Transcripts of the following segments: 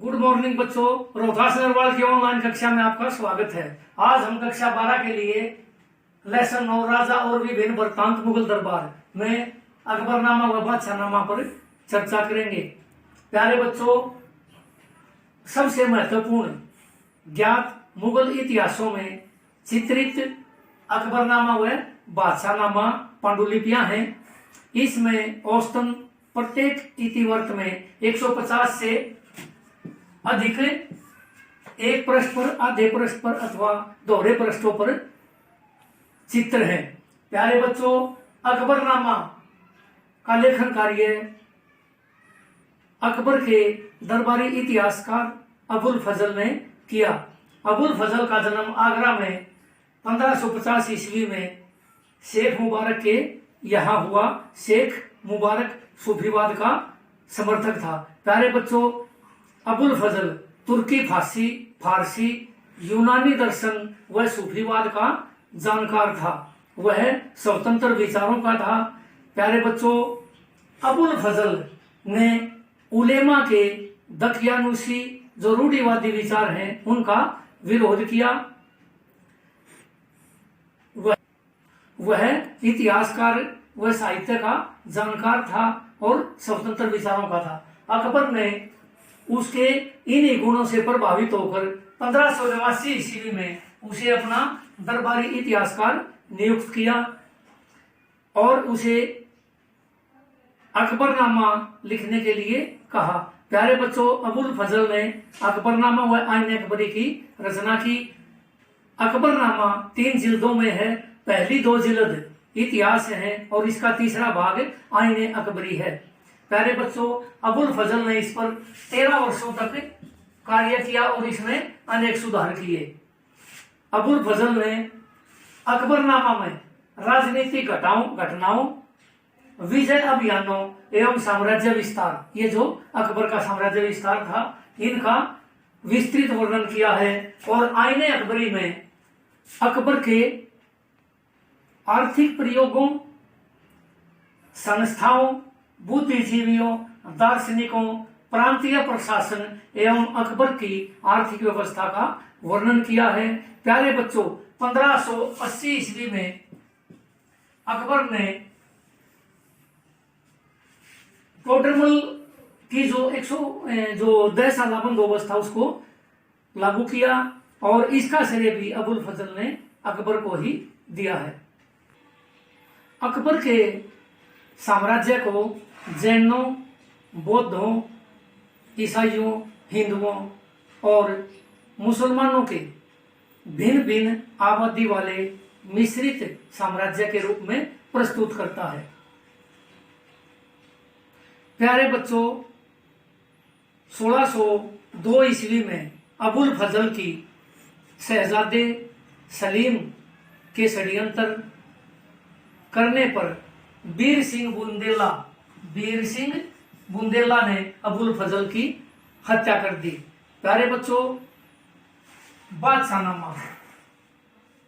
Good morning बच्चों, रोहतास नरवाल की online कक्षा में आपका स्वागत है। आज हम कक्षा 12 के लिए लेसन 9 राजा और विभिन्न वृत्तांत मुगल दरबार में अकबरनामा व बादशाहनामा पर चर्चा करेंगे। प्यारे बच्चों, सबसे महत्वपूर्ण ज्ञात मुगल इतिहासों में चित्रित अकबरनामा व बादशाहनामा पांडुलिपियां हैं। इसमें औसतन प्रत्येक इतिवर्त में 150 से अधिक एक पृष्ठ पर, आधे पृष्ठ पर अथवा दोहरे पृष्ठों पर चित्र है। प्यारे बच्चों, अकबरनामा का लेखन कार्य अकबर के दरबारी इतिहासकार अबुल फजल ने किया। अबुल फजल का जन्म आगरा में 1550 ईस्वी में शेख मुबारक के यहाँ हुआ। शेख मुबारक सूफीवाद का समर्थक था। प्यारे बच्चों, अबुल फजल तुर्की, फारसी, यूनानी दर्शन व सूफीवाद का जानकार था। वह स्वतंत्र विचारों का था। प्यारे बच्चों, अबुल फजल ने उलेमा के दकियानुसी जो रूढ़िवादी विचार हैं उनका विरोध किया। वह इतिहासकार व साहित्य का जानकार था और स्वतंत्र विचारों का था। अकबर ने उसके इन्हीं गुणों से प्रभावित होकर 1589 ईस्वी में उसे अपना दरबारी इतिहासकार नियुक्त किया और उसे अकबरनामा लिखने के लिए कहा। प्यारे बच्चों, अबुल फजल ने अकबरनामा व आईन अकबरी की रचना की। अकबरनामा 3 जिल्दों में है। पहली 2 जिल्द इतिहास है और इसका तीसरा भाग आईन अकबरी है। प्यारे बच्चों, अबुल फजल ने इस पर 13 वर्षों तक कार्य किया और इसमें अनेक सुधार किए। अबुल फजल ने अकबरनामा में राजनीतिक घटनाओं, विजय अभियानों एवं साम्राज्य विस्तार, ये जो अकबर का साम्राज्य विस्तार था, इनका विस्तृत वर्णन किया है। और आईन अकबरी में अकबर के आर्थिक प्रयोगों, संस्थाओं, बुद्धिजीवियों, दार्शनिकों, प्रांतीय प्रशासन एवं अकबर की आर्थिक व्यवस्था का वर्णन किया है। प्यारे बच्चों, 1580 ईस्वी में अकबर ने टोडरमल की जो 10 साला बंदोबस्त था उसको लागू किया और इसका श्रेय भी अबुल फजल ने अकबर को ही दिया है। अकबर के साम्राज्य को जैनों, बौद्धों, ईसाइयों, हिंदुओं और मुसलमानों के भिन्न भिन्न आबादी वाले मिश्रित साम्राज्य के रूप में प्रस्तुत करता है। प्यारे बच्चों, 1602 ईस्वी में अबुल फजल की शहजादे सलीम के षड्यंत्र करने पर वीर सिंह बुंदेला ने अबुल फजल की हत्या कर दी। प्यारे बच्चों, बादशाहनामा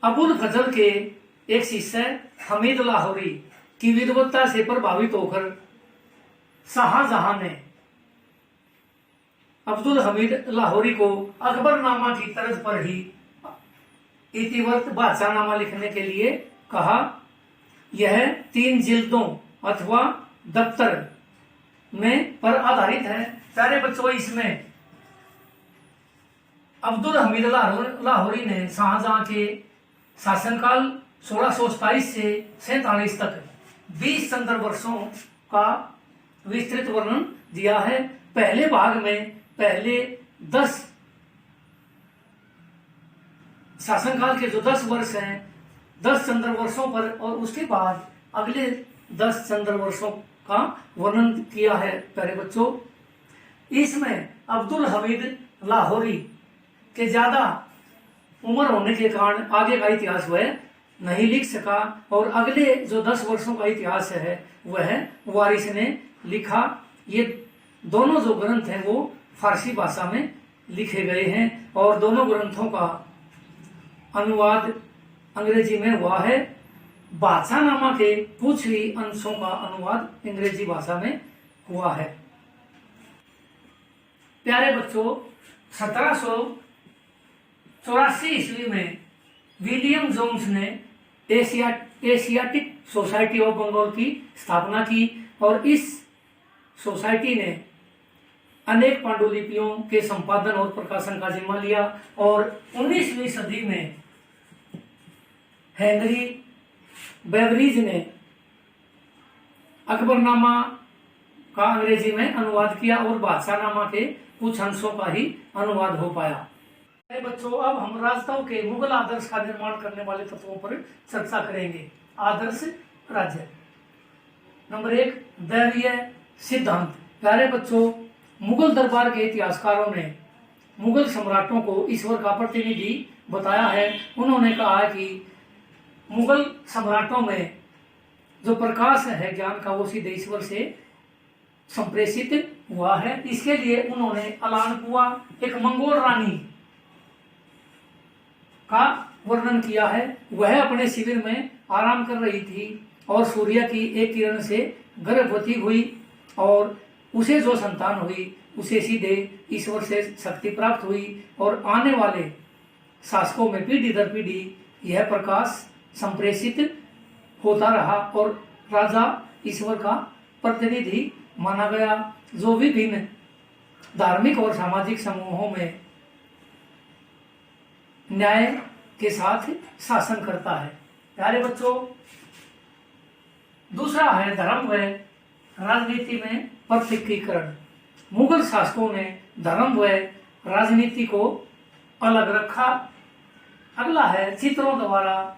अबुल फजल के एक शिष्य हमीद लाहौरी की विद्वत्ता से प्रभावित होकर शाहजहां ने अब्दुल हमीद लाहौरी को अकबरनामा की तर्ज पर ही इतिवृत्त बादशाहनामा लिखने के लिए कहा। यह 3 जिल्दों अथवा दफ्तर में पर आधारित है। प्यारे बच्चों, इसमें अब्दुल हमीद लाहौरी ने शाहजहां के शासनकाल 1627 से 47 तक 20 चंद्र वर्षों का विस्तृत वर्णन दिया है। पहले भाग में पहले 10 शासनकाल के जो 10 वर्ष हैं 10 चंद्र वर्षों पर और उसके बाद अगले 10 चंद्र वर्षों का वर्णन किया है। प्यारे बच्चों, इसमें अब्दुल हमीद लाहौरी के ज्यादा उम्र होने के कारण आगे का इतिहास वह नहीं लिख सका और अगले जो 10 वर्षों का इतिहास है वह वारिस ने लिखा। ये दोनों जो ग्रंथ हैं वो फारसी भाषा में लिखे गए हैं और दोनों ग्रंथों का अनुवाद अंग्रेजी में हुआ है। बादशाहनामा के कुछ ही अंशों का अनुवाद अंग्रेजी भाषा में हुआ है। प्यारे बच्चों, 1784 ईस्वी में विलियम जोन्स ने एशियाटिक सोसाइटी ऑफ बंगाल की स्थापना की और इस सोसाइटी ने अनेक पांडुलिपियों के संपादन और प्रकाशन का जिम्मा लिया और 19वीं सदी में हेनरी बेवरीज ने अकबरनामा का अंग्रेजी में अनुवाद किया और बादशाहनामा के कुछ अंशों का ही अनुवाद हो पाया। बच्चों, अब हम राजताओं के मुगल आदर्श का निर्माण करने वाले तत्वों पर चर्चा करेंगे। आदर्श राज्य। नंबर 1, दैवीय सिद्धांत। प्यारे बच्चों, मुगल दरबार के इतिहासकारों ने मुगल सम्राटों को ईश्वर का प्रतिनिधि बताया है। उन्होंने कहा है कि मुगल सम्राटों में जो प्रकाश है ज्ञान का, वो सीधे ईश्वर से संप्रेषित हुआ है। इसके लिए उन्होंने अलानकुआ, एक मंगोल रानी का वर्णन किया है। वह अपने शिविर में आराम कर रही थी और सूर्य की एक किरण से गर्भवती हुई और उसे जो संतान हुई उसे सीधे ईश्वर से शक्ति प्राप्त हुई और आने वाले शासकों में पीढ़ी दर पीढ़ी यह प्रकाश संप्रेषित होता रहा और राजा ईश्वर का प्रतिनिधि माना गया, जो विभिन्न धार्मिक और सामाजिक समूहों में न्याय के साथ शासन करता है। प्यारे बच्चों, दूसरा है धर्म व राजनीति में पृथकीकरण। मुगल शासकों ने धर्म व राजनीति को अलग रखा। अगला है चित्रों द्वारा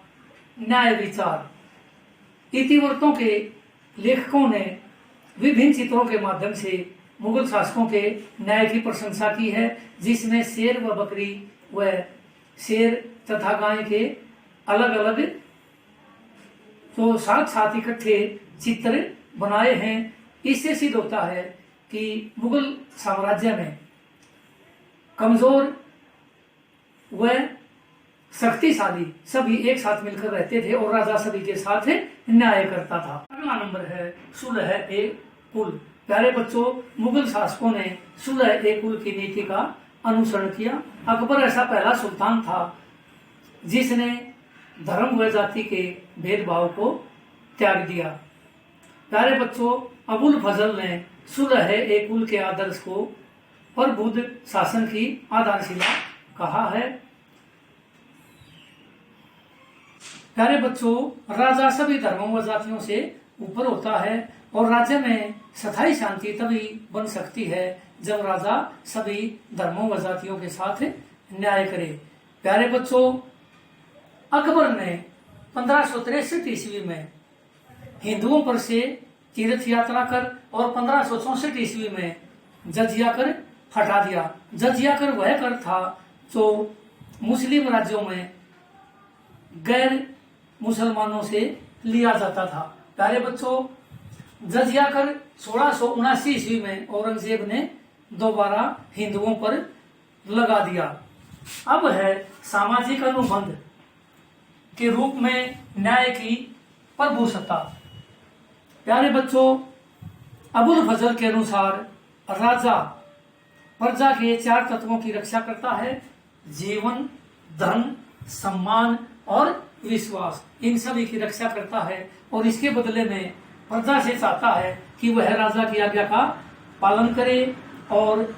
न्याय विचार। इतिवृत्तों के लेखकों ने विभिन्न चित्रों के माध्यम से मुगल शासकों के न्याय की प्रशंसा की है, जिसमें शेर व बकरी व शेर तथा गाय के अलग अलग तो साथ साथ इकट्ठे चित्र बनाए हैं। इससे सिद्ध होता है कि मुगल साम्राज्य में कमजोर व शक्तिशाली सभी एक साथ मिलकर रहते थे और राजा सभी के साथ न्याय करता था। अगला नंबर है सुलह ए कुल। प्यारे बच्चों, मुगल शासकों ने सुलह ए कुल की नीति का अनुसरण किया। अकबर ऐसा पहला सुल्तान था जिसने धर्म व जाति के भेदभाव को त्याग दिया। प्यारे बच्चों, अबुल फजल ने सुलह ए कुल के आदर्श को प्रबुद्ध शासन की आधारशिला कहा है। प्यारे बच्चों, राजा सभी धर्मों व जातियों से ऊपर होता है और राज्य में स्थायी शांति तभी बन सकती है जब राजा सभी धर्मों व जातियों के साथ न्याय करे। प्यारे बच्चों, अकबर ने 1563 ईस्वी में हिंदुओं पर से तीर्थ यात्रा कर और 1564 ईस्वी में जजिया कर हटा दिया। जजिया कर वह कर था जो मुस्लिम राज्यों में गैर मुसलमानों से लिया जाता था। प्यारे बच्चों, जजिया कर 1679 ईस्वी में औरंगजेब ने दोबारा हिंदुओं पर लगा दिया। अब है सामाजिक अनुबंध के रूप में न्याय की प्रभुसत्ता। प्यारे बच्चों, अबुल फजल के अनुसार राजा प्रजा के 4 तत्वों की रक्षा करता है: जीवन, धन, सम्मान और विश्वास। इन सभी की रक्षा करता है और इसके बदले में प्रजा से चाहता है कि वह राजा की आज्ञा का पालन करे और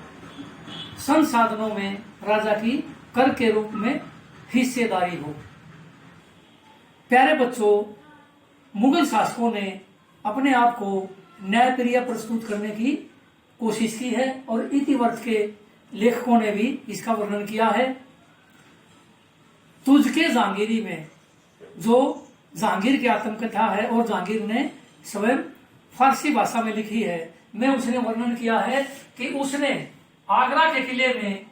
संसाधनों में राजा की कर के रूप में हिस्सेदारी हो। प्यारे बच्चों, मुगल शासकों ने अपने आप को न्यायप्रिय प्रस्तुत करने की कोशिश की है और इतिवृत्त के लेखकों ने भी इसका वर्णन किया है। तुझके जहांगीरी में जो जहांगीर की आत्मकथा है और जहांगीर ने स्वयं फारसी भाषा में लिखी है, में उसने वर्णन किया है कि उसने आगरा के किले में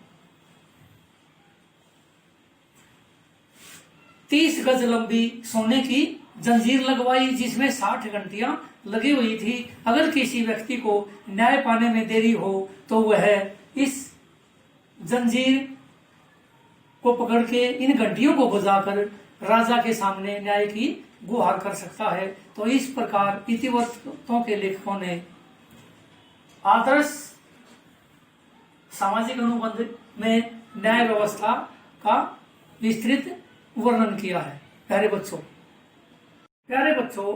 30 गज लंबी सोने की जंजीर लगवाई जिसमें 60 घंटियां लगी हुई थी। अगर किसी व्यक्ति को न्याय पाने में देरी हो तो वह इस जंजीर को पकड़ के इन घंटियों को बजाकर राजा के सामने न्याय की गुहार कर सकता है। तो इस प्रकार इतिवृत्तों के लेखकों ने आदर्श सामाजिक अनुबंध में न्याय व्यवस्था का विस्तृत वर्णन किया है। प्यारे बच्चों,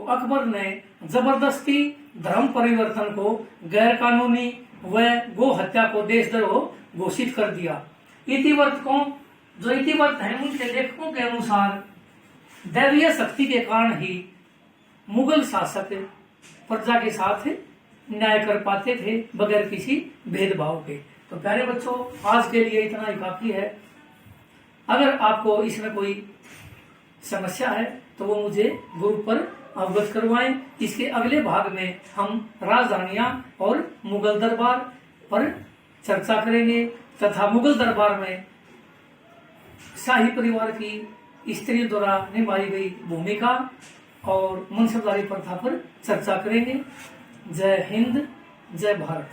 अकबर ने जबरदस्ती धर्म परिवर्तन को गैर कानूनी व गो हत्या को देशद्रोह घोषित कर दिया। इतिवृत्त है उनके लेखकों के अनुसार दैवीय शक्ति के कारण ही मुगल शासक प्रजा के साथ न्याय कर पाते थे बगैर किसी भेदभाव के। तो प्यारे बच्चों, आज के लिए इतना ही काफी है। अगर आपको इसमें कोई समस्या है तो वो मुझे ग्रुप पर अवगत करवाएं। इसके अगले भाग में हम राजधानियां और मुगल दरबार पर चर्चा करेंगे तथा मुगल दरबार में शाही परिवार की स्त्रियों द्वारा निभाई गई भूमिका और मनसबदारी प्रथा पर चर्चा करेंगे। जय हिंद, जय भारत।